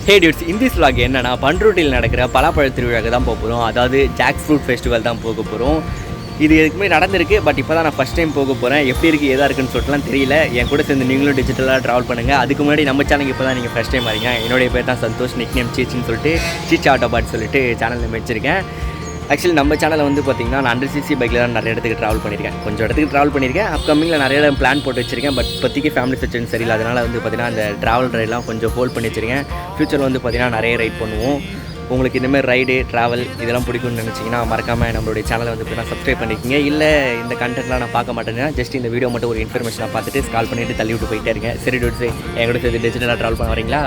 ஹே dudes, இந்த vlog என்னன்னா பண்ருட்டியில் நடக்கிற பலாப்பழ திருவிழாக்கு தான் போக போகிறோம். அதாவது ஜாக் ஃப்ரூட் ஃபெஸ்டிவல் தான் போக போகிறோம். இது எதுக்குமே நடந்திருக்கு, பட் இப்போ தான் நான் ஃபஸ்ட் டைம் போக போகிறேன். எப்படி இருக்குது எதாக இருக்குன்னு சொல்லிட்டுலாம் தெரியல. என் கூட சேர்ந்து நீங்களும் டிஜிட்டலாக ட்ராவல் பண்ணுங்கள். அதுக்கு முன்னாடி நம்ம சேனலுக்கு இப்போ தான் நீங்கள் ஃபஸ்ட் டைம் வரீங்க. என்னுடைய பேர் தான் சந்தோஷ், நிக் நேம் சீச்சின்னு சொல்லிட்டு சீச் ஆட்டோபாட் சொல்லிட்டு சேனல் நேம் வச்சிருக்கேன். ஆக்சுவலி நம்ம சேனலில் வந்து பார்த்திங்கன்னா நான் 100cc பைக்கில் தான் நிறைய இடத்துக்கு ட்ராவல் பண்ணியிருக்கேன். கொஞ்சம் இடத்துக்கு ட்ராவல் பண்ணியிருக்கேன். அப்கமிங்கில் நிறைய இடம் பிளான் போட்டு வச்சிருக்கேன். பட் இப்போதைக்கு ஃபேமிலி சுச்சுவேஷன் சரியில்லை. அதனால் வந்து பார்த்திங்கன்னா அந்த ட்ராவல் ரைடெலாம் கொஞ்சம் ஹோல்ட் பண்ணி வச்சிருக்கேன். ஃப்யூச்சரில் வந்து பார்த்திங்கன்னா நிறைய ரைட் பண்ணுவோம். உங்களுக்கு இந்தமாதிரி ரைடு ட்ராவல் இதெல்லாம் பிடிக்கும்னு நினச்சிங்கன்னா மறக்காமல் நம்மளுடைய சேனலை வந்து பார்த்தீங்கன்னா சப்ஸ்கிரைப் பண்ணிக்கிங்க. இல்லை இந்த கண்டென்ட்லாம் நான் பார்க்க மாட்டேன்னா ஜஸ்ட் இந்த வீடியோ மட்டும் ஒரு இன்ஃபர்மேஷனாக பார்த்துட்டு கால் பண்ணிவிட்டு தள்ளி விட்டு போயிட்டே இருக்கேன். சரி டூட்ஸு, என் கூட சேர்த்து டிஜிட்டலாக ட்ராவல் பண்ண வரீங்களா?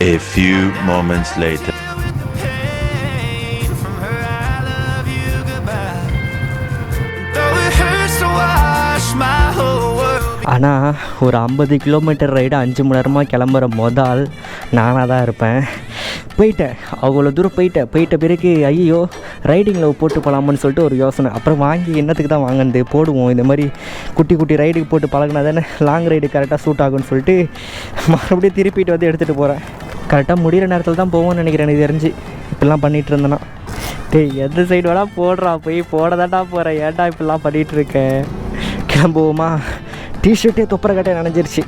A few moments later. ஆனால் ஒரு 50 கிலோமீட்டர் ரைடு 5 மணி நேரமாக கிளம்புற முதல் நானாக தான் இருப்பேன். போயிட்டேன், அவ்வளோ தூரம் போயிட்ட பிறகு ஐயோ ரைடிங்கில் போட்டு போகலாமான்னு சொல்லிட்டு ஒரு யோசனை. அப்புறம் வாங்கி என்னத்துக்கு தான் வாங்கினது, போடுவோம் இந்த மாதிரி குட்டி ரைடுக்கு போட்டு பழகினா தானே லாங் ரைடு கரெக்டாக சூட் ஆகும்னு சொல்லிட்டு மறுபடியும் திருப்பிட்டு வந்து எடுத்துகிட்டு போகிறேன். கரெக்டாக முடிகிற நேரத்தில் தான் போவோம்னு நினைக்கிறேன். எனக்கு தெரிஞ்சு இப்படிலாம் பண்ணிகிட்டு இருந்தேன்னா எந்த சைடு வேணா போடுறா, போய் போடதாட்டா போகிறேன், ஏன்டா இப்படிலாம் பண்ணிகிட்டு இருக்கேன். கிளம்புவோமா? டிஷர்ட்டே தொப்பரை கட்டே நனைஞ்சிருச்சு.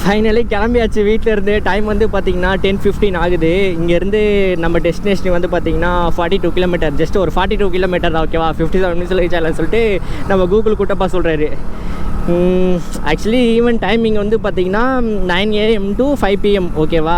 ஃபைனலி கிளம்பியாச்சு வீட்டில் இருந்து. டைம் வந்து பார்த்திங்கன்னா 10:15 ஆகுது. இங்கேருந்து நம்ம டெஸ்டினேஷன் வந்து பார்த்திங்கன்னா 42 கிலோமீட்டர். ஜஸ்ட் ஒரு 42 கிலோமீட்டர் தான், ஓகேவா? 57 மினிட்ஸில் ரீச் ஆகலான்னு சொல்லிட்டு நம்ம கூகுள் கூட்டப்பா சொல்கிறாரு. ஆக்சுவலி ஈவெண்ட் டைமிங் வந்து பார்த்திங்கன்னா 9 AM to 5 PM, ஓகேவா?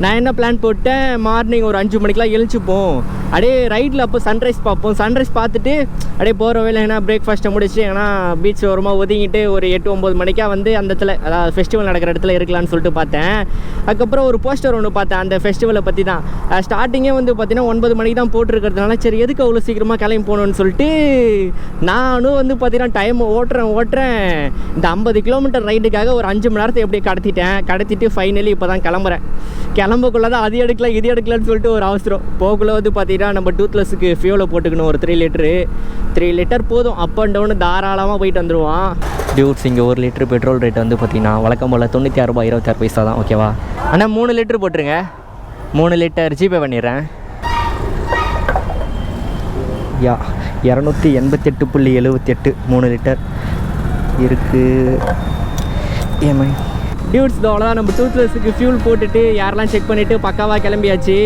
நான் என்ன பிளான் போட்டேன், மார்னிங் ஒரு 5 மணிக்கெலாம் எழுச்சிப்போம், அப்படியே ரைட்டில் அப்போ சன்ரைஸ் பார்ப்போம். சன்ரைஸ் பார்த்துட்டு அப்படியே போகிற வேலை ஏன்னா பிரேக்ஃபாஸ்ட்டை முடிச்சுட்டு ஏன்னா பீச் ஓரமாக ஒதுங்கிட்டு ஒரு 8-9 மணிக்காக வந்து அந்த இடத்துல, அதாவது ஃபெஸ்டிவல் நடக்கிற இடத்துல இருக்கலான்னு சொல்லிட்டு பார்த்தேன். அதுக்கப்புறம் ஒரு போஸ்டர் ஒன்று பார்த்தேன் அந்த ஃபெஸ்டிவலை பற்றி தான். ஸ்டார்டிங்கே வந்து பார்த்திங்கன்னா 9 மணிக்கு தான் போட்டிருக்கிறதுனால சரி எதுக்கு அவ்வளோ சீக்கிரமாக கிளம்பி போகணுன்னு சொல்லிட்டு நானும் வந்து பார்த்திங்கன்னா டைம் ஓட்டுறேன். இந்த 50 கிலோமீட்டர் ரைடுக்காக ஒரு 5 மணி நேரத்தை எப்படி கடத்திட்டு ஃபைனலி இப்போ தான் கிளம்புறேன். கிளம்பக்குள்ளே தான் அது எடுக்கலாம் இது எடுக்கலான்னு சொல்லிட்டு ஒரு அவசரம். போக்குள்ளே வந்து பார்த்திங்கன்னா நம்ம டூத்லெஸ்ஸுக்கு ஃபியூலை போட்டுக்கணும். ஒரு 3 லிட்டர் போதும். அப் அண்ட் டவுனு தாராளமாக போயிட்டு வந்துடுவான். டியூட்ஸ், இங்கே 1 லிட்டர் பெட்ரோல் ரேட் வந்து பார்த்திங்கன்னா வழக்கம் போல் 96 ரூபாய் 26 பைசா தான், ஓகேவா? ஆனால் 3 லிட்டர் போட்டுருங்க. 3 லிட்டர் ஜிபே பண்ணிடுறேன். 288.78 3 லிட்டர் இருக்குது. ஏமா டியூட்ஸ், அவ்வளோதான். நம்ம டூத்லெஸ்ஸுக்கு ஃபியூல் போட்டுட்டு யாரெல்லாம் செக் பண்ணிவிட்டு பக்காவாக கிளம்பியாச்சு.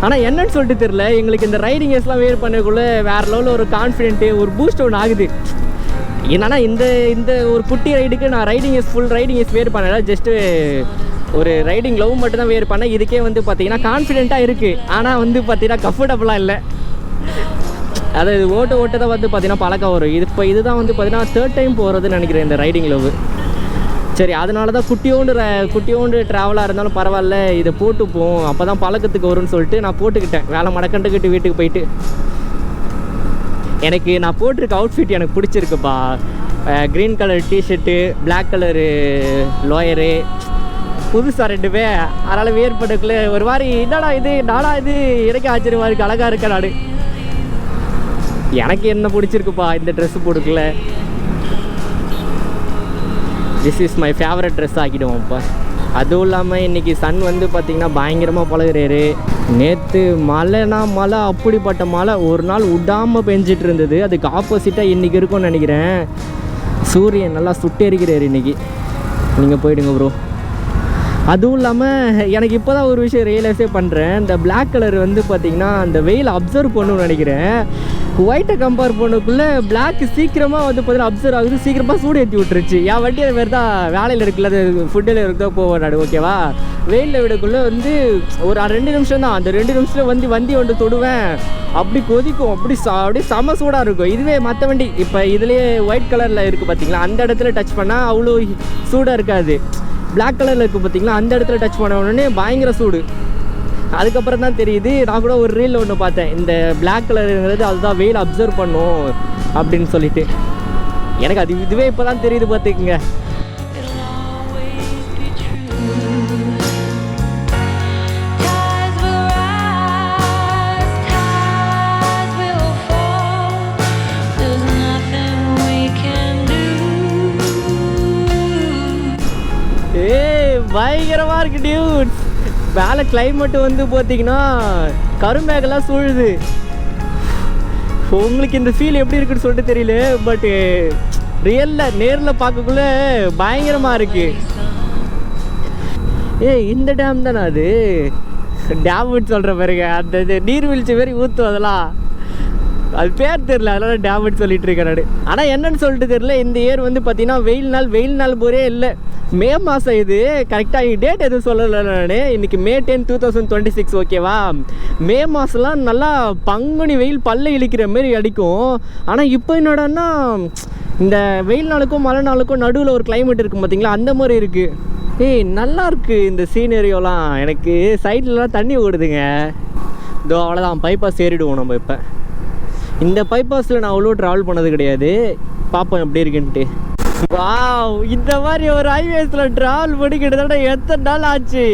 ஆனால் என்னன்னு சொல்லிட்டு தெரில, எங்களுக்கு இந்த ரைடிங் எஸ்லாம் வேர் பண்ணக்குள்ளே வேறு லெவலில் ஒரு கான்ஃபிடென்ட்டு, ஒரு பூஸ்ட் ஒன்று ஆகுது. என்னன்னா இந்த ஒரு குட்டி ரைடுக்கு நான் ஃபுல் ரைடிங் எஸ் வேர் பண்ணல, ஜஸ்ட்டு ஒரு ரைடிங் லவ் மட்டும் தான் வேர் பண்ணேன். இதுக்கே வந்து பார்த்திங்கன்னா கான்ஃபிடென்ட்டாக இருக்குது. ஆனால் வந்து பார்த்திங்கன்னா கம்ஃபர்டபுளாக இல்லை. அதாவது ஓட்ட தான் வந்து பார்த்திங்கன்னா பழக்கம் வரும். இதுதான் வந்து பார்த்திங்கன்னா 3rd டைம் போகிறதுன்னு நினைக்கிறேன் இந்த ரைடிங் லவ். சரி, அதனால தான் குட்டியோண்டு ட்ராவலாக இருந்தாலும் பரவாயில்ல, இதை போட்டுப்போம், அப்போ தான் பழக்கத்துக்கு வரும்னு சொல்லிட்டு நான் போட்டுக்கிட்டேன். வேலை மடக்கண்டுக்கிட்டு வீட்டுக்கு போயிட்டு நான் போட்டிருக்க அவுட்ஃபிட் எனக்கு பிடிச்சிருக்குப்பா. Green colour T-shirt, black colour lower, புதுசாக 2 பேர். அதனால் வேர் பண்ணக்குள்ளே ஒரு மாதிரி என்னடா இது எனக்கு ஆச்சரியமாக இருக்குது, அழகாக இருக்க நாடு. எனக்கு என்ன பிடிச்சிருக்குப்பா இந்த ட்ரெஸ்ஸு போட்டுக்கல. This is my favourite dress ஆக்கிடுவோம்ப்பா. அதுவும் இல்லாமல் இன்றைக்கி சன் வந்து பார்த்திங்கன்னா பயங்கரமாக பழகுறாரு. நேற்று மழை அப்படிப்பட்ட மழை ஒரு நாள் விடாமல் பெஞ்சிட்டு இருந்தது. அதுக்கு ஆப்போசிட்டாக இன்றைக்கி இருக்கும்னு நினைக்கிறேன். சூரியன் நல்லா சுட்டெரிக்கிறாரு இன்றைக்கி. நீங்கள் போயிடுங்க ப்ரோ. அதுவும் இல்லாமல் எனக்கு இப்போ தான் ஒரு விஷயம் ரியலைஸே பண்ணுறேன். இந்த பிளாக் கலர் வந்து பார்த்திங்கன்னா அந்த வெயில் அப்சர்வ் பண்ணணும்னு நினைக்கிறேன். ஒயிட்டை கம்பேர் பண்ணக்குள்ளே பிளாக் சீக்கிரமாக வந்து பார்த்தீங்கன்னா அப்சர்வ் ஆகுது, சீக்கிரமாக சூடு ஏற்றி விட்டுருச்சு. என் வண்டி அது மாதிரி தான் வேலையில் இருக்குல்ல, அது ஃபுட்டில் இருக்குதோ போவாடு, ஓகேவா? வெயிலில் விடக்குள்ளே வந்து ஒரு 2 நிமிஷம் தான். அந்த 2 நிமிஷத்தில் வண்டி வந்து தொடுவேன், அப்படி கொதிக்கும், அப்படியே செம சூடாக இருக்கும். இதுவே மற்ற வண்டி இப்போ இதுலேயே ஒயிட் கலரில் இருக்குது பார்த்திங்களா, அந்த இடத்துல டச் பண்ணால் அவ்வளோ சூடாக இருக்காது. பிளாக் கலரில் இருக்குது பார்த்திங்களா, அந்த இடத்துல டச் பண்ண உடனே பயங்கர சூடு. அதுக்கப்புறம் தான் தெரியுது. நான் கூட ஒரு ரீல் ஒன்று பார்த்தேன், இந்த பிளாக் கலருங்கிறது அதுதான் வெயில் அப்சர்வ் பண்ணும் அப்படின்னு சொல்லிட்டு. எனக்கு இதுவே இப்போ தான் தெரியுது பார்த்துக்குங்க. இருக்கு டியூட். மேலே கிளைமேட் வந்து பார்த்தீங்கன்னா கரும்பேகெல்லாம் சூழுது. உங்களுக்கு இந்த ஃபீல் எப்படி இருக்குன்னு சொல்லிட்டு தெரியல, பட் ரியலில் நேரில் பார்க்கக்குள்ள பயங்கரமாக இருக்கு. இந்த டேம் தானே அது? டேம்னு சொல்கிற பாருங்க, அந்த இது நீர்வீழ்ச்சி மாரி ஊற்றும், அதெல்லாம் அது பேர் தெரில, அதனால டேம்னு சொல்லிட்டு இருக்கேன் நான். ஆனால் என்னன்னு சொல்லிட்டு தெரில, இந்த இயர் வந்து பார்த்தீங்கன்னா வெயில் நாள் போரே இல்லை. மே மாதம் இது கரெக்டாக டேட் எதுவும் சொல்லலை நான். இன்றைக்கி May 10, 2026, ஓகேவா? மே மாதம்லாம் நல்லா பங்குனி வெயில் பல்ல இழிக்கிற மாரி அடிக்கும். ஆனால் இப்போ என்னடான்னா இந்த வெயில் நாளுக்கும் மழை நாளுக்கும் நடுவில் ஒரு கிளைமேட் இருக்கும் பார்த்தீங்களா, அந்த மாதிரி இருக்குது. நல்லா இருக்குது இந்த சீனரியோலாம். எனக்கு சைட்லலாம் தண்ணி ஓடுதுங்க. இதோ அவ்வளோதான், பைபாஸ் ஏறிடுவோம் நம்ம. இப்போ இந்த பைபாஸில் நான் அவ்வளோ ட்ராவல் பண்ணது கிடையாது, பார்ப்போம் எப்படி இருக்குன்ட்டு. வாவ், இந்த மாதிரி ஒரு ஹைவேஸில் ட்ராவல் பண்ணி கிட்டத்தட்ட எத்தனை நாள் ஆச்சு.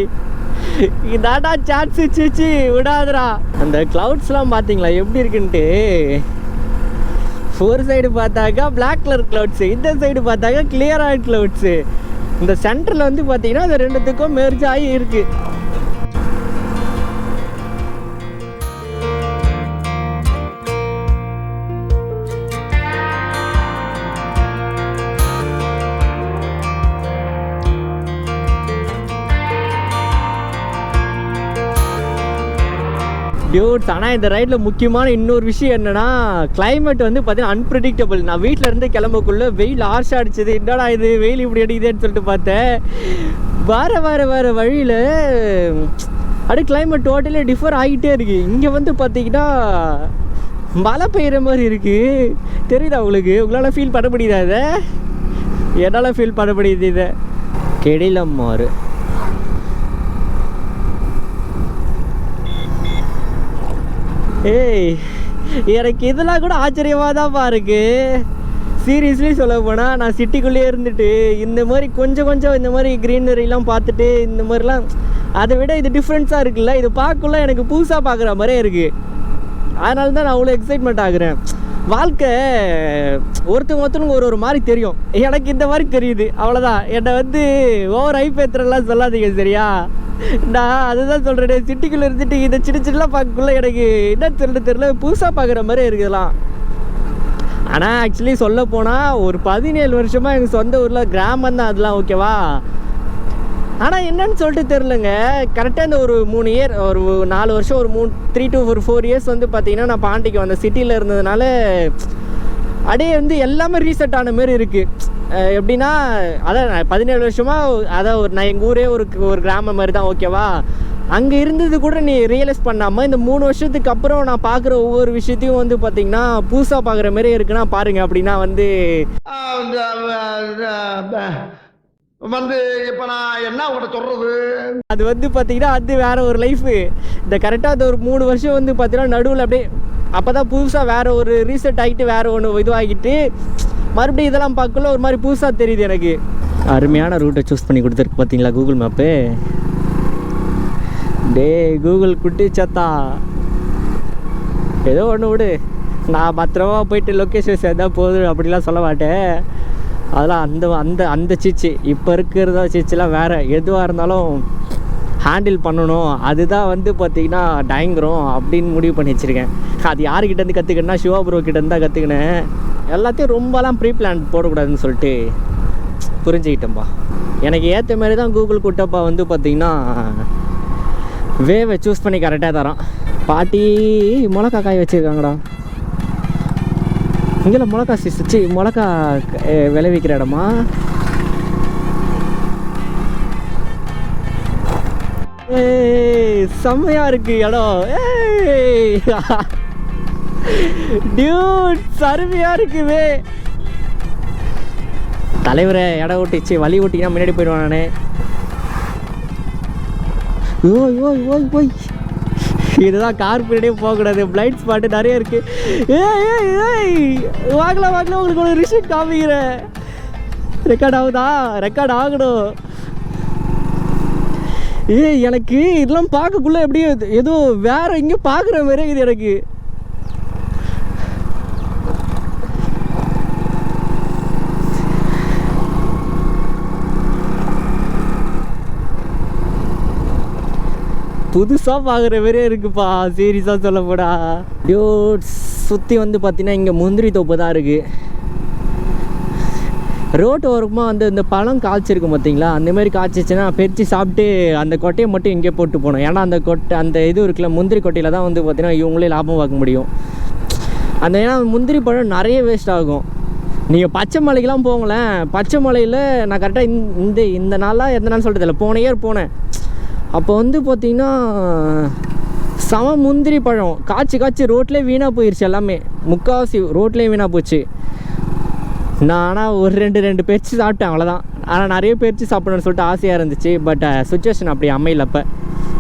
இதாடா சான்ஸ் சிச்சு விடாதுடா. அந்த க்ளவுட்ஸ்லாம் பார்த்தீங்களா எப்படி இருக்குன்ட்டு? ஒரு சைடு பார்த்தாக்கா பிளாக் கலர் க்ளவுட்ஸு, இந்த சைடு பார்த்தாக்கா கிளியரான க்ளவுட்ஸு. இந்த சென்டரில் வந்து பார்த்தீங்கன்னா அது ரெண்டுத்துக்கும் மெர்ஜ் ஆகி இருக்குது. டியூட்ஸ், ஆனால் இந்த ரைடில் முக்கியமான இன்னொரு விஷயம் என்னென்னா, கிளைமேட் வந்து பார்த்தீங்கன்னா அன்பிரடிக்டபிள். நான் வீட்டில் இருந்து கிளம்பக்குள்ளே வெயில் ஆர்ஷாக அடிச்சது. என்னடா இது வெயில் இப்படி அடிக்குதுன்னு சொல்லிட்டு பார்த்தேன். வேறு வழியில் அப்படியே கிளைமேட் டோட்டலி டிஃபர் ஆகிட்டே இருக்குது. இங்கே வந்து பார்த்தீங்கன்னா மழை பெய்கிற மாதிரி இருக்குது. தெரியுதா உங்களுக்கு? உங்களால் ஃபீல் பண்ண முடியுதா இதை? என்னால் ஃபீல் பண்ண முடியுது இதை. கெடிலம்மாறு எனக்கு இதெல்லாம் கூட ஆச்சரியமாக தான்ப்பா இருக்குது. சீரியஸ்லி சொல்ல போனால் நான் சிட்டிக்குள்ளேயே இருந்துட்டு இந்த மாதிரி கொஞ்சம் இந்த மாதிரி க்ரீனரிலாம் பார்த்துட்டு இந்த மாதிரிலாம் அதை விட இது டிஃப்ரென்ஸாக இருக்குல்ல, இது பார்க்கக்குள்ள எனக்கு புதுசாக பார்க்குற மாதிரியே இருக்குது. அதனால தான் நான் அவ்வளோ எக்ஸைட்மெண்ட் ஆகுறேன். வாழ்க்கை ஒருத்தவங்க ஒரு மாதிரி தெரியும், எனக்கு இந்த மாதிரி தெரியுது, அவ்வளோதான். என்னை வந்து ஓவர் ஹைப் ஏற்றுறலாம் சொல்லாதீங்க, சரியா? நான் அதுதான் சொல்கிறேன், சிட்டிக்குள்ளே இருந்துட்டு இதை சின்னலாம் பார்க்கக்குள்ள எனக்கு என்ன தெரியல புதுசாக பார்க்குற மாதிரி இருக்குதுலாம். ஆனால் ஆக்சுவலி சொல்ல போனால் ஒரு 17 வருஷமாக எங்கள் சொந்த ஊரில் கிராமம் தான் அதெல்லாம், ஓகேவா? ஆனால் என்னன்னு சொல்லிட்டு தெரிலங்க, கரெக்டாக இந்த ஒரு 3 இயர், ஒரு 4 வருஷம், ஒரு 3 to 4 இயர்ஸ் வந்து பார்த்திங்கன்னா நான் பாண்டிக்கு வந்த சிட்டியில் இருந்ததுனால அப்படியே வந்து எல்லாமே ரீசெட் ஆன மாரி இருக்குது. எப்படின்னா அதான் 17 வருஷமாக அதான் நான் எங்கள் ஊரே ஒரு கிராமம் மாதிரி தான், ஓகேவா? அங்கே இருந்தது கூட நீ ரியலைஸ் பண்ணாமல் இந்த 3 வருஷத்துக்கு அப்புறம் நான் பார்க்குற ஒவ்வொரு விஷயத்தையும் வந்து பார்த்திங்கன்னா புதுசாக பார்க்குற மாரி இருக்குன்னா பாருங்கள். அப்படின்னா வந்து இப்போ நான் என்ன உங்கள்கிட்ட சொல்கிறது, அது வந்து பார்த்திங்கன்னா அது வேறு ஒரு லைஃபு. இந்த கரெக்டாக அந்த ஒரு 3 வருஷம் வந்து பார்த்திங்கன்னா நடுவில் அப்படியே அப்போ தான் புதுசாக வேறு ஒரு ரீசெட் ஆகிட்டு வேறு ஒன்று இதுவாகிட்டு மறுபடியும் இதெல்லாம் பார்க்கல ஒரு மாதிரி புதுசாக தெரியுது எனக்கு. அருமையான ரூட்டை சூஸ் பண்ணி கொடுத்துருக்கு பார்த்தீங்களா கூகுள் மேப்பு. டே கூகுள் குட்டி சத்தா, ஏதோ ஒன்று விடு, நான் பத்திரமா போயிட்டு லொக்கேஷன் சேர்ந்தால் போதும் அப்படிலாம் சொல்ல மாட்டேன். அதெல்லாம் அந்த சிச்சு இப்போ இருக்கிறதா சிச்சுலாம் வேறு. எதுவாக இருந்தாலும் ஹேண்டில் பண்ணணும், அதுதான் வந்து பார்த்திங்கன்னா டயங்குறோம் அப்படின்னு முடிவு பண்ணி வச்சுருக்கேன். அது யாருக்கிட்டேருந்து கற்றுக்கிட்டேன்னா சிவா ப்ரோ கிட்டேருந்து தான் கற்றுக்கினேன். எல்லாத்தையும் ரொம்பலாம் ப்ரீ பிளான் போடக்கூடாதுன்னு சொல்லிட்டு புரிஞ்சுக்கிட்டேன்ப்பா. எனக்கு ஏற்ற மாதிரி தான் கூகுள் குட்டப்பா வந்து பார்த்திங்கன்னா வேவை சூஸ் பண்ணி கரெக்டாக தரான். பாட்டி மிளகா காய் வச்சுருக்காங்கடா. இங்கே மிளகா சிச்சு மிளகா விளைவிக்கிற இடமா? செம்மையாக இருக்குது இடம். டியூட் அருமையாக இருக்குவே. தலைவரை இடம் ஓட்டிச்சு வழி ஓட்டிங்கன்னா முன்னாடி போயிடுவான் நானே. ஓய் இதுதான் கார் பின்னாடியே போகக்கூடாது, பிளைண்ட் ஸ்பாட்டு நிறைய இருக்குது. வாங்கலாம் உங்களுக்கு ஒரு ரிஷிட் காமிக்கிறேன். ரெக்கார்ட் ஆகுதா? ரெக்கார்ட் ஆகணும். எனக்கு இதெல்லாம் பார்க்கக்குள்ள எப்படியோ ஏதோ வேற எங்கேயும் பார்க்குற மாதிரி இது எனக்கு. புதுசாக பார்க்குற மாதிரியே இருக்குப்பா, சீரியஸாக சொல்ல போடா. சுற்றி வந்து பார்த்தீங்கன்னா இங்கே முந்திரி தோப்பு தான் இருக்குது. ரோட்டு ஓரமாக வந்து இந்த பழம் காய்ச்சிருக்கும் பார்த்தீங்களா, அந்தமாரி காய்ச்சிச்சுன்னா பறித்து சாப்பிட்டு அந்த கொட்டையை மட்டும் இங்கே போட்டு போகணும். ஏன்னா அந்த கொட்டை அந்த இது இருக்குல்ல, முந்திரி கொட்டையில் தான் வந்து பார்த்தீங்கன்னா இவங்களே லாபம் பார்க்க முடியும். அந்த ஏன்னா முந்திரி பழம் நிறைய வேஸ்ட் ஆகும். நீங்கள் பச்சை மலைக்கெலாம் போங்களேன், பச்சை மலையில் நான் கரெக்டாக இந்த நாளாக எந்த நாள் சொல்கிறது இல்லை, போன இயர் போனேன். அப்போ வந்து பார்த்திங்கன்னா சம முந்திரி பழம் காய்ச்சி ரோட்லேயே வீணாக போயிடுச்சு. எல்லாமே முக்கால்வாசி ரோட்லேயே வீணாக போச்சு. நான் ஆனால் ஒரு ரெண்டு பேச்சு சாப்பிட்டேன், அவ்வளோதான். ஆனால் நிறைய பேச்சு சாப்பிடணும்னு சொல்லிட்டு ஆசையாக இருந்துச்சு. பட் சுச்சுவேஷன் அப்படி அமையல அப்போ.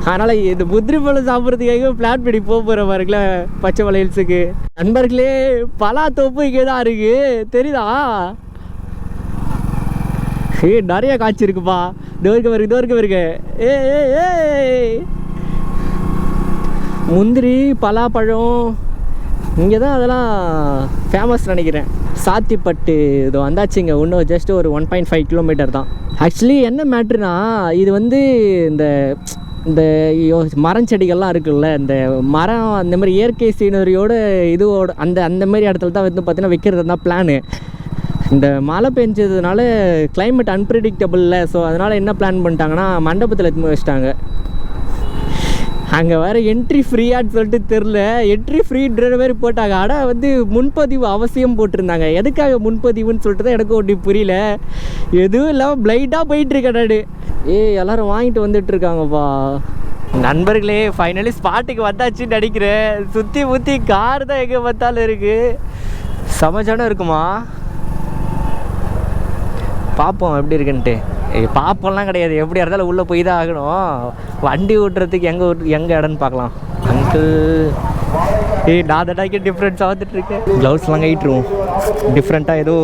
அதனால் இந்த முந்திரி பழம் சாப்பிட்றதுக்காக பிளான் பண்ணி போகிற பாருங்கள பச்சை மலை ஹில்ஸுக்கு. நண்பர்களே, பலா தோப்பு இங்கே தான் இருக்குது, தெரியுதா? நிறைய காய்ச்சி இருக்குப்பா. தோருக்கு வருங்க. முந்திரி பலாப்பழம் இங்கே தான் அதெல்லாம் ஃபேமஸ் நினைக்கிறேன். சாத்திப்பட்டு இது வந்தாச்சுங்க. இன்னும் ஜஸ்ட் ஒரு 1.5 கிலோமீட்டர் தான். ஆக்சுவலி என்ன மேட்ருனா, இது வந்து இந்த இந்த மரம் செடிகள்லாம் இருக்குல்ல, இந்த மரம் அந்த மாதிரி இயற்கை சீனரியோட இதுவோட அந்த மாதிரி இடத்துல தான் வந்து பார்த்தீங்கன்னா வைக்கிறது தான் பிளானு. இந்த மழை பெஞ்சதுனால கிளைமேட் அன்பிரடிக்டபிளில். ஸோ அதனால் என்ன பிளான் பண்ணிட்டாங்கன்னா மண்டபத்தில் எடுத்து வச்சிட்டாங்க. அங்கே வேறு என்ட்ரி ஃப்ரீயான்னு சொல்லிட்டு தெரில, என்ட்ரி ஃப்ரீன்ற மாதிரி போட்டாங்க. ஆனால் வந்து முன்பதிவு அவசியம் போட்டிருந்தாங்க. எதுக்காக முன்பதிவுன்னு சொல்லிட்டு தான் எனக்கு ஒன்றும் புரியல. எதுவும் இல்லாமல் பிளைண்டாக போயிட்டுருக்கேன் நான். எல்லோரும் வாங்கிட்டு வந்துட்டுருக்காங்கப்பா. நண்பர்களே, ஃபைனலி ஸ்பாட்டுக்கு வந்தாச்சுன்னு நினைக்கிறேன். சுற்றி முற்றி கார் தான் எங்கே பார்த்தாலும் இருக்குது. சமைச்சானே இருக்குமா, பார்ப்போம் எப்படி இருக்குன்ட்டு. பார்ப்போம்லாம் கிடையாது, எப்படியா இருந்தாலும் உள்ளே போய் தான் ஆகணும். வண்டி ஓட்டுறதுக்கு எங்கே இடம்னு பார்க்கலாம். அங்கிள் நான் தடாக்கி டிஃப்ரெண்ட்ஸாக வந்துட்டுருக்கேன். க்ளவுஸ்லாம் கைட்டுருவோம். டிஃப்ரெண்ட்டாக ஏதோ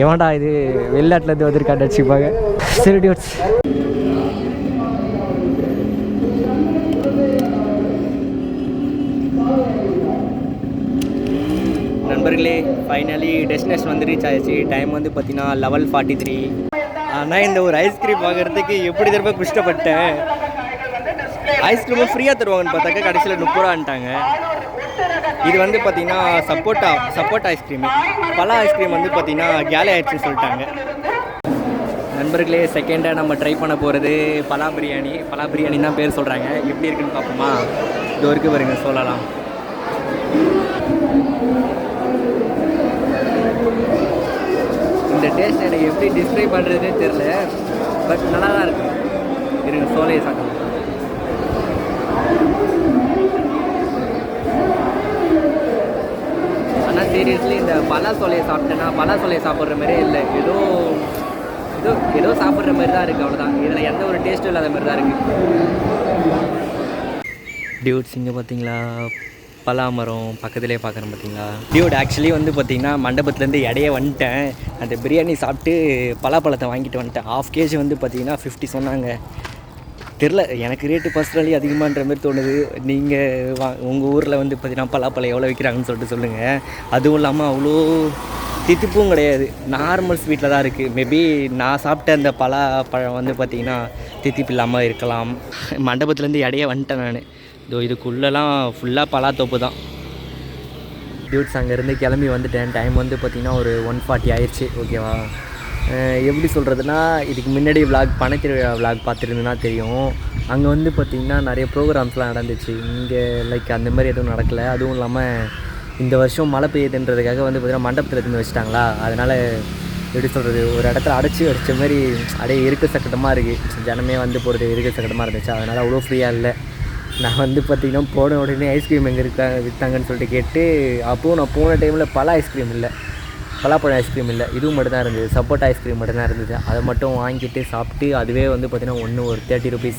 எவன்டா இது வெளிநாட்டிலேருந்து வந்திருக்கான்னு வச்சுப்பாங்க. சரி டியூட்ஸ், நண்பர்களே, ஃபைனலி டெஸ்டினேஷன் வந்து ரீச் ஆகிடுச்சு. டைம் வந்து பார்த்தீங்கன்னா 11:43. ஆனால் இந்த ஒரு ஐஸ்கிரீம் வாங்குறதுக்கு எப்படி திரும்ப கஷ்டப்பட்டேன். ஐஸ்கிரீமும் ஃப்ரீயாக தருவாங்கன்னு பார்த்தாக்கா கடைசியில் 30 ரூபான்ட்டாங்க. இது வந்து பார்த்திங்கன்னா சப்போட்டா ஐஸ்கிரீமு. பலா ஐஸ்கிரீம் வந்து பார்த்திங்கன்னா கேலி ஆயிடுச்சுன்னு சொல்லிட்டாங்க. நண்பர்களே, செகண்டாக நம்ம ட்ரை பண்ண போகிறது பலா பிரியாணி தான் பேர் சொல்கிறாங்க. எப்படி இருக்குன்னு பார்ப்போமா? இது வரைக்கும் வருங்க சொல்லலாம். இந்த டேஸ்ட் எனக்கு எப்படி டிஸ்கிரைப் பண்ணுறதுனே தெரில. பட் நல்லா தான் இருக்குது. இருங்க சோலையை சாப்பிடலாம். ஆனால் சீரியஸ்லி இந்த பலா சோலையை சாப்பிட்டேன்னா பலா சோலையை சாப்பிட்ற மாதிரியே இல்லை. ஏதோ சாப்பிட்ற மாதிரி தான் இருக்குது, அவ்வளோதான். இதில் எந்த ஒரு டேஸ்ட்டும் இல்லாத மாதிரி தான் இருக்குது. டியூட்ஸ், இங்கே பார்த்தீங்களா பலாமரம் பக்கத்துலேயே பார்க்குறேன் பார்த்தீங்களா. டியூட், ஆக்சுவலி வந்து பார்த்திங்கன்னா மண்டபத்துலேருந்து இடையே வந்துட்டேன். அந்த பிரியாணி சாப்பிட்டு பலாப்பழத்தை வாங்கிட்டு வந்துட்டேன். 1/2 kg வந்து பார்த்திங்கன்னா 50 சொன்னாங்க. தெரில, எனக்கு ரேட்டு பர்சனலி அதிகமான்ற மாதிரி தோணுது. நீங்கள் உங்கள் ஊரில் வந்து பார்த்திங்கன்னா பலாப்பழம் எவ்வளோ விற்கிறாங்கன்னு சொல்லிட்டு சொல்லுங்கள். அதுவும் இல்லாமல் அவ்வளோ தித்திப்பும் கிடையாது, நார்மல் ஸ்வீட்டில் தான் இருக்குது. மேபி நான் சாப்பிட்ட அந்த பலாப்பழம் வந்து பார்த்திங்கன்னா தித்திப்பு இல்லாமல் இருக்கலாம். மண்டபத்துலேருந்து இடையே வந்துட்டேன் நான். இதுக்குள்ளெல்லாம் ஃபுல்லாக பலாத்தோப்பு தான். டியூட்ஸ், அங்கேருந்து கிளம்பி வந்துட்டேன். டைம் வந்து பார்த்திங்கன்னா ஒரு 1:40 ஆயிடுச்சு. ஓகேவா? எப்படி சொல்கிறதுனா, இதுக்கு முன்னாடி பனைத்திருவிழா விளாக் பார்த்துருந்தேன்னா தெரியும். அங்கே வந்து பார்த்திங்கன்னா நிறைய ப்ரோக்ராம்ஸ்லாம் நடந்துச்சு. இங்கே அந்த மாதிரி எதுவும் நடக்கலை. அதுவும் இல்லாமல் இந்த வருஷம் மழை பெய்யுதுன்றதுக்காக வந்து பார்த்திங்கன்னா மண்டபத்தில் எடுத்து வச்சுட்டாங்களா. அதனால் எப்படி சொல்கிறது, ஒரு இடத்துல அடித்த மாதிரி அப்படியே இருக்க சக்கட்டமாக இருக்குது. ஜனமே வந்து போகிறது இருக்க சக்கட்டமாக இருந்துச்சு. அதனால் அவ்வளோ ஃப்ரீயாக இல்லை. நான் வந்து பார்த்திங்கன்னா போன உடனே ஐஸ்கிரீம் எங்கே விற்றாங்கன்னு சொல்லிட்டு கேட்டு, அப்போது நான் போன டைமில் பலாப்பழம் ஐஸ்கிரீம் இல்லை, இதுவும் மட்டும் தான் இருந்தது. சப்போட்டா ஐஸ்கிரீம் மட்டும் தான் இருந்தது. அதை மட்டும் வாங்கிட்டு சாப்பிட்டு அதுவே வந்து பார்த்திங்கன்னா ஒரு 30 rupees.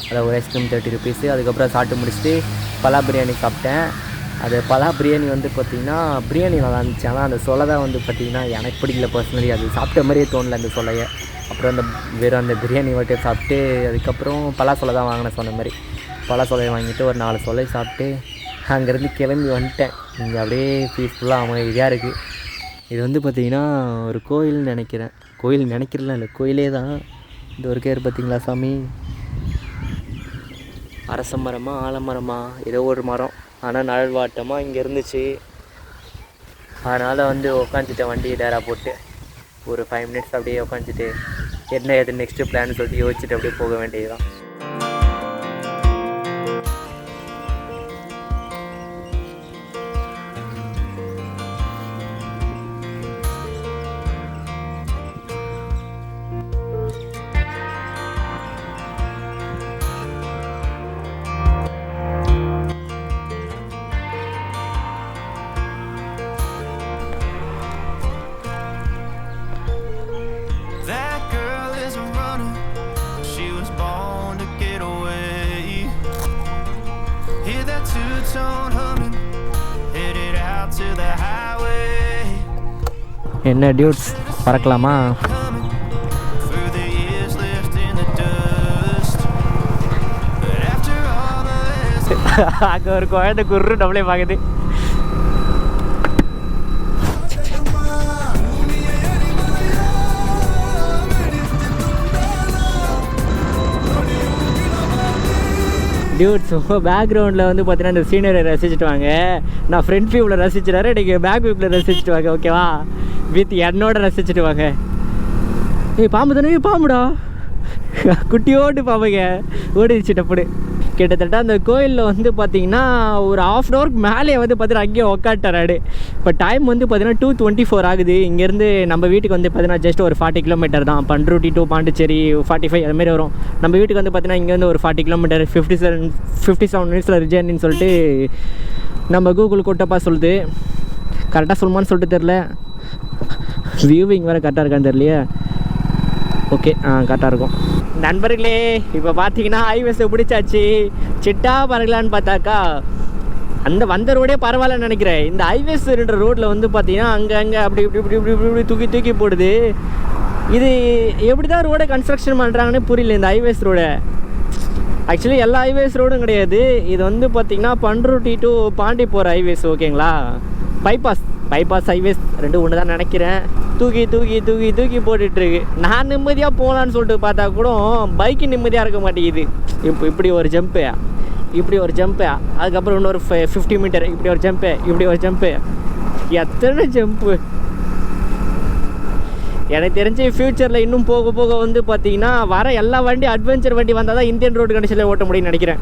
அதாவது ஒரு ஐஸ்கிரீம் 30 rupees. அதுக்கப்புறம் சாப்பிட்டு முடிச்சுட்டு பலா பிரியாணி சாப்பிட்டேன். அது பலா பிரியாணி வந்து பார்த்திங்கன்னா பிரியாணி நல்லா இருந்துச்சு. ஆனால் அந்த சொலை தான் வந்து பார்த்திங்கன்னா எனக்கு பிடிக்கல பர்சனலி. அது சாப்பிட்ட மாதிரியே தோணலை அந்த சொலையை. அப்புறம் அந்த பிரியாணி மட்டும் சாப்பிட்டு அதுக்கப்புறம் பலா சொலை தான் வாங்கினேன். சொன்ன மாதிரி பலா சொலையை வாங்கிட்டு ஒரு 4 சொலை சாப்பிட்டு அங்கேருந்து கிளம்பி வந்துட்டேன். இங்கே அப்படியே பீஸ்ஃபுல்லாக அமைதியாக இருக்குது. இது வந்து பார்த்திங்கன்னா ஒரு கோயில்னு நினைக்கிறேன். கோயிலே தான். இந்த ஒரு கேர் பார்த்திங்களா சாமி. அரச மரமா ஆலமரமா ஏதோ ஒரு மரம், ஆனால் நல்வாட்டமாக இங்கே இருந்துச்சு. அதனால் வந்து உட்காந்துட்டேன் வண்டி டேராக போட்டு. ஒரு 5 மினிட்ஸ் அப்படியே உட்காந்துட்டு என்ன எது நெக்ஸ்ட்டு பிளான் சொல்லிட்டு யோசிச்சுட்டு அப்படியே போக வேண்டியதுதான். என்ன டியூட்ஸ் பறக்கலாமா? அங்கே ஒரு குழந்தை குரு நம்மளே பார்க்குது. டியூட்ஸ் பேக்ரவுண்டில் வந்து பார்த்தீங்கன்னா இந்த சீனரை ரசிச்சுட்டு வாங்க. நான் ஃப்ரண்ட் வியூவில் ரசிச்சுட்டாரு, நீங்கள் பேக் வியூவில் ரசிச்சுட்டு வாங்க. ஓகேவா? வித் என்னோட ரசிச்சுட்டு வாங்க. ஏய் பாம்பு தானே, பாம்புடா, குட்டியோடு பாம்புங்க ஓடிடுச்சு டப்புடு. கிட்டத்தட்ட அந்த கோயிலில் வந்து பார்த்திங்கன்னா ஒரு ½ ஹவருக்கு மேலே வந்து பார்த்தீங்கன்னா அங்கேயே உக்காட்டாரு. இப்போ டைம் வந்து பார்த்தீங்கன்னா 2:24 ஆகுது. இங்கேருந்து நம்ம வீட்டுக்கு வந்து பார்த்தீங்கன்னா ஜஸ்ட் ஒரு 40 கிலோமீட்டர் தான். பண்ருட்டி டு பாண்டிச்சேரி 45 அதுமாரி வரும். நம்ம வீட்டுக்கு வந்து பார்த்தீங்கன்னா இங்கேருந்து ஒரு 40 கிலோமீட்டர் 57 மினிட்ஸில் ரிஜர்னின்னு சொல்லிட்டு நம்ம கூகுள் கொட்டப்பா சொல்லுது. கரெக்டாக சொல்லுமான்னு சொல்லிட்டு தெரில. வியூவிங் வேறு கரெக்டாக இருக்கான்னு தெரியலையே. ஓகே, கரெக்டாக இருக்கும். நண்பர்களே, இப்போ பார்த்தீங்கன்னா ஹைவேஸை பிடிச்சாச்சு. சிட்டா பறக்கலான்னு பார்த்தாக்கா அந்த வந்த ரோடே பரவாயில்லன்னு நினைக்கிறேன். இந்த ஹைவேஸ்ன்ற ரோட்டில் வந்து பார்த்தீங்கன்னா அங்கே அப்படி இப்படி இப்படி இப்படி இப்படி இப்படி தூக்கி போடுது. இது எப்படி தான் ரோடை கன்ஸ்ட்ரக்ஷன் பண்ணுறாங்கன்னே புரியல. இந்த ஹைவேஸ் ரோடை ஆக்சுவலி எல்லா ஹைவேஸ் ரோடும் கிடையாது. இது வந்து பார்த்திங்கன்னா பண்ருட்டி டு பாண்டி போகிற ஹைவேஸ். ஓகேங்களா? பைபாஸ் ஹைவேஸ் ரெண்டும் ஒன்று தான் நினைக்கிறேன். தூக்கி தூக்கி தூக்கி தூக்கி போட்டுட்ருக்கு. நான் நிம்மதியாக போகலான்னு சொல்லிட்டு பார்த்தா கூட பைக்கு நிம்மதியாக இருக்க மாட்டேங்குது. இப்படி ஒரு ஜம்ப்பு, இப்படி ஒரு ஜம்ப்பு, அதுக்கப்புறம் இன்னொரு 50 மீட்டர், இப்படி ஒரு ஜம்ப்பு, இப்படி ஒரு ஜம்ப்பு. எத்தனை ஜம்ப்பு! எனக்கு தெரிஞ்சு ஃப்யூச்சரில் இன்னும் போக போக வந்து பார்த்திங்கன்னா வர எல்லா வண்டி அட்வென்ச்சர் வண்டி வந்தால் தான் இந்தியன் ரோடு கண்டிஷனில் ஓட்ட முடியும்னு நினைக்கிறேன்.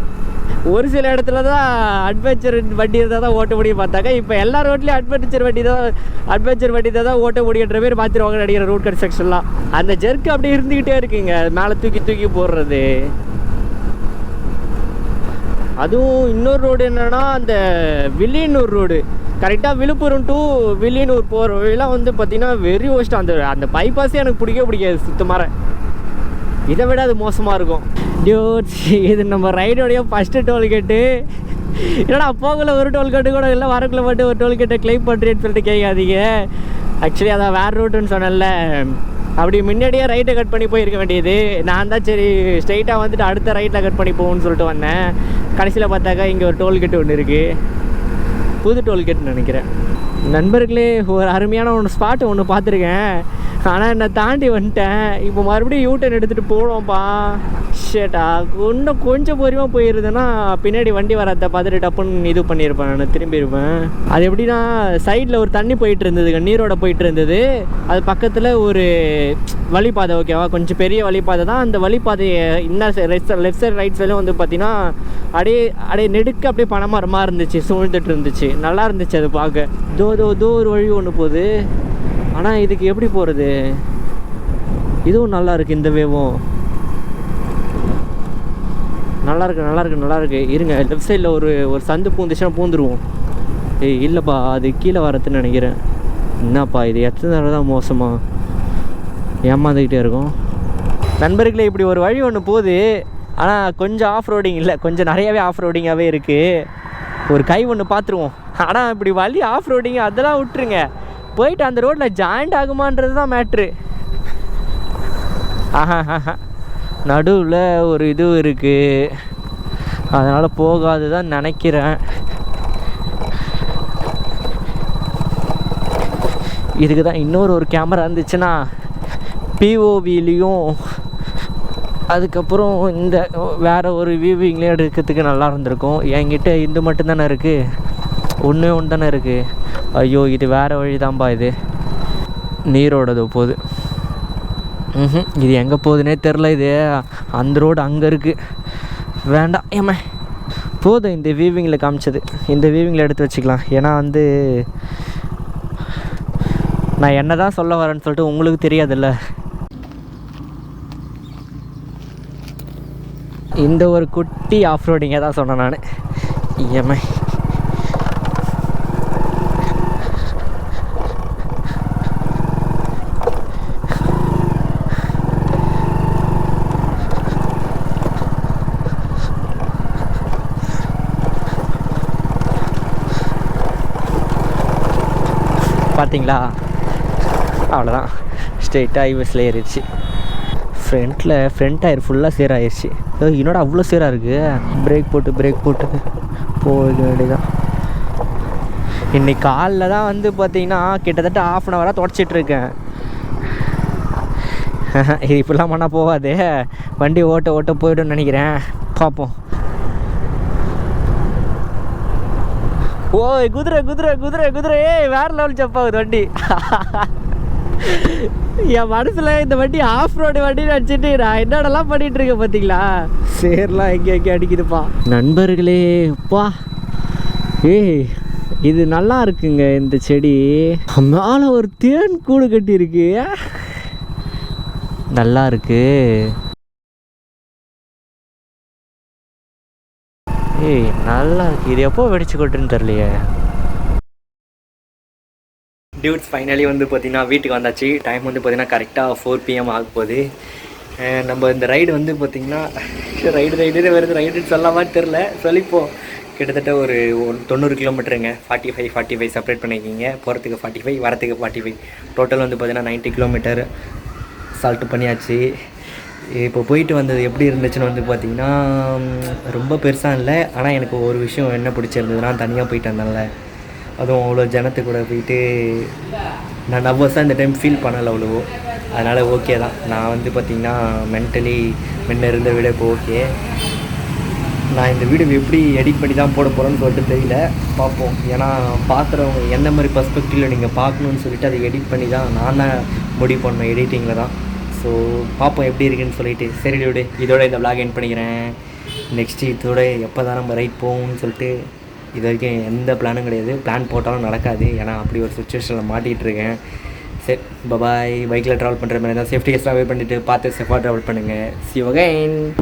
ஒரு சில இடத்துல தான் அட்வென்ச்சர் வண்டி இருந்தால் தான் ஓட்ட முடியும் பார்த்தாக்கா இப்போ எல்லா ரோட்லேயும் அட்வென்ச்சர் வண்டி தான் ஓட்ட முடியுன்ற பேர் பார்த்துருவாங்க நினைக்கிற ரோட் கன்ஸ்ட்ரக்ஷன்லாம். அந்த ஜெர்க்கு அப்படி இருந்துக்கிட்டே இருக்குங்க, மேலே தூக்கி தூக்கி போடுறது. அதுவும் இன்னொரு ரோடு என்னென்னா அந்த வில்லியனூர் ரோடு, கரெக்டாக விழுப்புரம் டு வில்லியனூர் போகிற வழியெல்லாம் வந்து பார்த்திங்கன்னா வெரி ஒஸ்ட். அந்த பைபாஸே எனக்கு பிடிக்காது சுத்தமாக. இதை விட அது மோசமாக இருக்கும். டியூட்ஸ், இது நம்ம ரைடோடைய ஃபஸ்ட்டு டோல்கேட்டு. ஏன்னா போகல ஒரு டோல்கேட்டு கூட இல்லை, வரக்குள்ள மட்டும் ஒரு டோல்கேட்டை கிளைம் பண்ணுறேன்னு சொல்லிட்டு கேட்காதீங்க. ஆக்சுவலி அதான் வேறு ரூட்டுன்னு சொன்னேன்ல, அப்படி முன்னாடியே ரைட்டை கட் பண்ணி போயிருக்க வேண்டியது. நான் தான் சரி ஸ்ட்ரைட்டாக வந்துட்டு அடுத்த ரைட்டில் கட் பண்ணி போகணுன்னு சொல்லிட்டு வந்தேன். கடைசியில் பார்த்தாக்கா இங்கே ஒரு டோல்கேட்டு ஒன்று இருக்குது, புது டோல்கேட்னு நினைக்கிறேன். நண்பர்களே, ஒரு அருமையான ஸ்பாட்டு ஒன்று பார்த்துருக்கேன், ஆனால் என்னை தாண்டி வந்துட்டேன். இப்போ மறுபடியும் யூட்டர்ன் எடுத்துகிட்டு போகணும்ப்பா. ஷேட்டா, இன்னும் கொஞ்சம் பொறுமையாக போயிருந்தேன்னா பின்னாடி வண்டி வரதை பார்த்துட்டு டப்புன்னு இது பண்ணியிருப்பேன், நான் திரும்பியிருப்பேன். அது எப்படின்னா சைடில் ஒரு தண்ணி போயிட்டு இருந்ததுங்க, நீரோட போயிட்டு இருந்தது. அது பக்கத்தில் ஒரு வழிபாதை, ஓகேவா, கொஞ்சம் பெரிய வழிபாதை தான். அந்த வழிபாதையை லெஃப்ட் சைடு ரைட் சைடில் வந்து பார்த்தீங்கன்னா அப்படியே நெடுக்க அப்படியே பனைமரமாக இருந்துச்சு, சூழ்ந்துட்டு இருந்துச்சு. நல்லா இருந்துச்சு அது பார்க்க. தோ ஒரு வழி ஒன்று போகுது, ஆனால் இதுக்கு எப்படி போகிறது? இதுவும் நல்லா இருக்குது, இந்த வேவும் நல்லா இருக்கு. இருங்க, லெஃப்ட் சைடில் ஒரு சந்து பூந்துச்சுன்னா பூந்துருவோம். ஏய் இல்லைப்பா, அது கீழே வரதுன்னு நினைக்கிறேன். என்னப்பா இது எத்தனை தடவை தான் மோசமாக ஏமாந்துக்கிட்டே இருக்கும். நண்பர்களே, இப்படி ஒரு வழி ஒன்று போகுது, ஆனால் கொஞ்சம் ஆஃப் ரோடிங் இல்லை, கொஞ்சம் நிறையாவே ஆஃப் ரோடிங்காகவே இருக்குது. ஒரு கை ஒன்று பார்த்துருவோம். ஆனால் இப்படி வழி ஆஃப் ரோடிங் அதெல்லாம் விட்டுருங்க, போயிட்டு அந்த ரோட்டில் ஜாயிண்ட் ஆகுமான்றது தான் மேட்ரு. நடுவில் ஒரு இது இருக்குது, அதனால் போகாது தான் நினைக்கிறேன். இதுக்கு தான் இன்னொரு கேமரா இருந்துச்சுன்னா பிஓவிலையும் அதுக்கப்புறம் இந்த வேறு ஒரு வியூவிங்லேயே எடுக்கிறதுக்கு நல்லா இருந்திருக்கும். என்கிட்ட இது மட்டும்தானே இருக்குது, ஒன்று தானே இருக்குது. ஐயோ இது வேறு வழி தான்ப்பா, இது நீரோடது போகுது. இது எங்கே போகுதுன்னே தெரில. இது அந்த ரோடு அங்கே இருக்குது, வேண்டாம் ஏமா போதும். இந்த வியூவிங்கில் காமிச்சது இந்த வியூவிங்கில் எடுத்து வச்சுக்கலாம். ஏன்னா வந்து நான் என்ன தான் சொல்ல வரேன்னு சொல்லிட்டு உங்களுக்கு தெரியாதுல்ல. இந்த ஒரு குட்டி ஆஃப் ரோடிங்கை தான் சொன்னேன் நான். ஏமா பார்த்தீங்களா, அவ்வளோதான் ஸ்ட்ரெயிட்டாக ஹைவேஸில் ஏறிடுச்சு. ஃப்ரண்ட் டயர் ஃபுல்லாக சேராகிடுச்சு. என்னோட அவ்வளோ சேராக இருக்குது. பிரேக் போட்டு போக வேண்டியதான். இன்றைக்கி காலைல தான் வந்து பார்த்திங்கன்னா கிட்டத்தட்ட 1/2 ஹவராக தொடச்சிட்ருக்கேன். இது இப்படிலாம் பண்ணால் போகாது, வண்டி ஓட்ட போய்டும்னு நினைக்கிறேன். பார்ப்போம். ஓய் குதிரை வேறு லெவல் ஜப்பாகுது வண்டி. என் மனசில் இந்த வண்டி ஆஃப் ரோடு வண்டின்னு நினச்சிட்டு நான் என்னடெல்லாம் பண்ணிகிட்ருக்கேன் பார்த்தீங்களா. சேர்லாம் எங்கே அடிக்குதுப்பா நண்பர்களே. அப்பா இது நல்லா இருக்குங்க. இந்த செடி மேலே ஒரு தேன் கூடு கட்டியிருக்கு, நல்லா இருக்கு. நல்லா இருக்கு. இது எப்போ வெடிச்சு கொட்டுன்னு தெரியலையே. டியூட்ஸ் ஃபைனலி வந்து பார்த்திங்கன்னா வீட்டுக்கு வந்தாச்சு. டைம் வந்து பார்த்திங்கன்னா கரெக்டாக 4 PM ஆக போகுது. நம்ம இந்த ரைடு வந்து பார்த்திங்கன்னா ரைடுன்னு சொல்லாமா தெரில, சொல்லிப்போம். கிட்டத்தட்ட ஒரு 90 கிலோமீட்டருங்க. 45 செப்பரேட் பண்ணிக்கிங்க. போகிறதுக்கு 45, வரத்துக்கு 45, டோட்டல் வந்து பார்த்திங்கன்னா 90 கிலோமீட்டர் சால்ட்டு பண்ணியாச்சு. இப்போ போயிட்டு வந்தது எப்படி இருந்துச்சுன்னு வந்து பார்த்திங்கன்னா ரொம்ப பெருசாக இல்லை. ஆனால் எனக்கு ஒரு விஷயம் என்ன பிடிச்சிருந்ததுன்னா, தனியாக போயிட்டு வந்தேன்ல, அதுவும் அவ்வளோ ஜனத்து கூட போயிட்டு நான் நர்வஸாக இந்த டைம் ஃபீல் பண்ணலை அவ்வளோ. அதனால் ஓகே தான். நான் வந்து பார்த்திங்கன்னா மென்டலி முன்ன இருந்த விட இப்போ ஓகே. நான் இந்த வீடியோ எப்படி எடிட் பண்ணி தான் போட போகிறேன்னு சொல்லிட்டு தெரியல, பார்ப்போம். ஏன்னா பார்க்குறவங்க எந்த மாதிரி பர்ஸ்பெக்டிவில் நீங்கள் பார்க்கணுன்னு சொல்லிவிட்டு அதை எடிட் பண்ணி தான் நான் முடிவு பண்ணேன், எடிட்டிங்கில் தான். ஸோ பார்ப்போம் எப்படி இருக்குன்னு சொல்லிட்டு. சரி இதோட இந்த விளாக் எண்ட் பண்ணிக்கிறேன். நெக்ஸ்ட்டு இதோட எப்போ தான் நம்ம ரைட் போகணும்னு சொல்லிட்டு இது வரைக்கும் எந்த பிளானும் கிடையாது. பிளான் போட்டாலும் நடக்காது, ஏன்னா அப்படி ஒரு சுச்சுவேஷனில் மாட்டிகிட்டு இருக்கேன். சரி பபாய். பைக்கில் ட்ராவல் பண்ணுற மாதிரி இருந்தால் சேஃப்டி எக்ஸ்ட்ரா வெயிட் பண்ணிவிட்டு பார்த்து சேஃபாக ட்ராவல் பண்ணுங்கள். See you again.